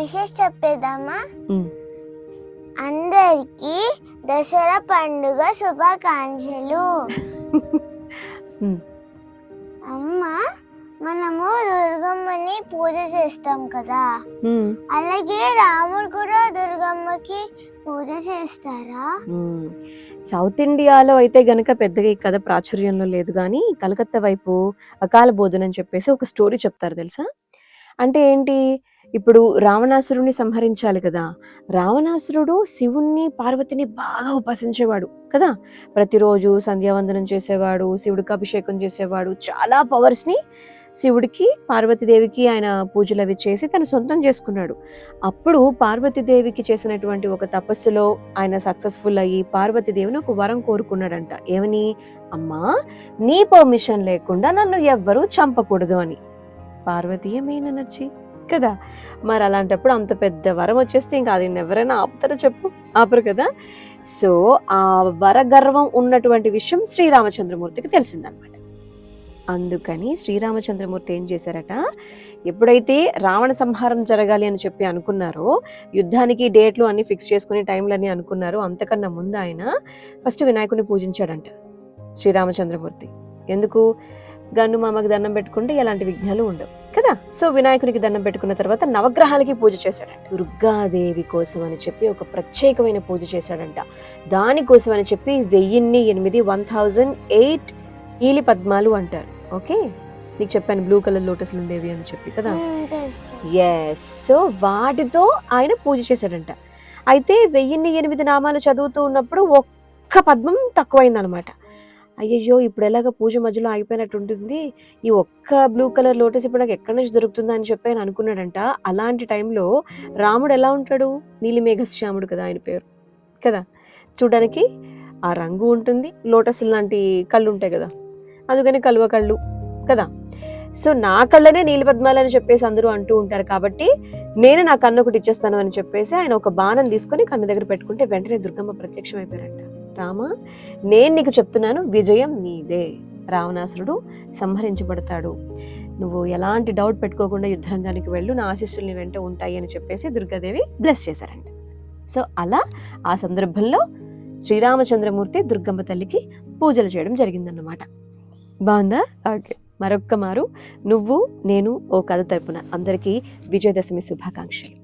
Wishes చెప్పేద్దామా? ఉమ్, అందరికీ దసరా పండుగ శుభాకాంక్షలు. ఉమ్, అమ్మ, మనము దుర్గమ్మని పూజ చేస్తాం కదా, ఉమ్, అలాగే రాముడు కూడా దుర్గమ్మకి పూజ చేస్తారా? ఉమ్. సౌత్ ఇండియాలో అయితే గనక పెద్దగా ఈ కథ ప్రాచుర్యంలో లేదు, కానీ కలకత్తా వైపు అకాల బోధన అని చెప్పేసి ఒక స్టోరీ చెప్తారు తెలుసా. అంటే ఏంటి, ఇప్పుడు రావణాసురుణ్ణి సంహరించాలి కదా. రావణాసురుడు శివుణ్ణి పార్వతిని బాగా ఉపాసించేవాడు కదా. ప్రతిరోజు సంధ్యావందనం చేసేవాడు, శివుడికి అభిషేకం చేసేవాడు, చాలా పవర్స్ని శివుడికి పార్వతీదేవికి ఆయన పూజలు అవి చేసి తను సొంతం చేసుకున్నాడు. అప్పుడు పార్వతీదేవికి చేసినటువంటి ఒక తపస్సులో ఆయన సక్సెస్ఫుల్ అయ్యి పార్వతీదేవిని ఒక వరం కోరుకున్నాడంట. ఏమని? అమ్మా, నీ పర్మిషన్ లేకుండా నన్ను ఎవ్వరూ చంపకూడదు అని. పార్వతీ మెయిన్ ఎనర్జీ కదా. మరి అలాంటప్పుడు అంత పెద్ద వరం వచ్చేస్తే ఇంకా అది ఎవరైనా ఆపుతారో చెప్పు? ఆపరు కదా. సో ఆ వరగర్వం ఉన్నటువంటి విషయం శ్రీరామచంద్రమూర్తికి తెలిసిందనమాట. అందుకని శ్రీరామచంద్రమూర్తి ఏం చేశారట, ఎప్పుడైతే రావణ సంహారం జరగాలి అని చెప్పి అనుకున్నారో, యుద్ధానికి డేట్లు అన్ని ఫిక్స్ చేసుకుని టైంలన్నీ అనుకున్నారో, అంతకన్నా ముందు ఆయన ఫస్ట్ వినాయకుడిని పూజించాడంట శ్రీరామచంద్రమూర్తి. ఎందుకు? గన్ను మామకి దండం పెట్టుకుంటే ఎలాంటి విఘ్నాలు ఉండవు కదా. సో వినాయకుడికి దండం పెట్టుకున్న తర్వాత నవగ్రహాలకి పూజ చేశాడంట. దుర్గాదేవి కోసం అని చెప్పి ఒక ప్రత్యేకమైన పూజ చేశాడంట. దానికోసం అని చెప్పి 1008 1008 నీలి పద్మాలు అంటారు. ఓకే, నీకు చెప్పాను బ్లూ కలర్ లోటస్లు ఉండేవి అని చెప్పి కదా. ఎస్, సో వాటితో ఆయన పూజ చేశాడంట. అయితే 1008 నామాలు చదువుతూ ఉన్నప్పుడు ఒక్క పద్మం తక్కువైందనమాట. అయ్యయ్యో, ఇప్పుడు ఎలాగ పూజ మధ్యలో ఆగిపోయినట్టు ఉంటుంది, ఈ ఒక్క బ్లూ కలర్ లోటస్ ఇప్పుడు నాకు ఎక్కడి నుంచి దొరుకుతుందా అని చెప్పి ఆయన అనుకున్నాడంట. అలాంటి టైంలో రాముడు ఎలా ఉంటాడు? నీలిమేఘశ్యాముడు కదా ఆయన పేరు కదా. చూడడానికి ఆ రంగు ఉంటుంది, లోటస్ లాంటి కళ్ళు ఉంటాయి కదా, అందుకని కలువ కళ్ళు కదా. సో నా కళ్ళనే నీలిపద్మాలు అని చెప్పేసి అందరూ అంటూ ఉంటారు, కాబట్టి నేను నా కన్ను ఒకటి ఇచ్చేస్తాను అని చెప్పేసి ఆయన ఒక బాణం తీసుకొని కన్ను దగ్గర పెట్టుకుంటే వెంటనే దుర్గమ్మ ప్రత్యక్షం అయిపోయారంట. రామా, నేను నీకు చెప్తున్నాను, విజయం నీదే. రావణాసురుడు సంహరించబడతాడు, నువ్వు ఎలాంటి డౌట్ పెట్టుకోకుండా యుద్ధరంగానికి వెళ్ళు, నా ఆశీస్సులు నీ వెంట ఉంటాయి అని చెప్పేసి దుర్గాదేవి బ్లెస్ చేశారంట. సో అలా ఆ సందర్భంలో శ్రీరామచంద్రమూర్తి దుర్గమ్మ తల్లికి పూజలు చేయడం జరిగిందన్నమాట. బాగుందా? ఓకే, మరొక్క మారు నువ్వు నేను ఓ కథ తరపున అందరికీ విజయదశమి శుభాకాంక్షలు.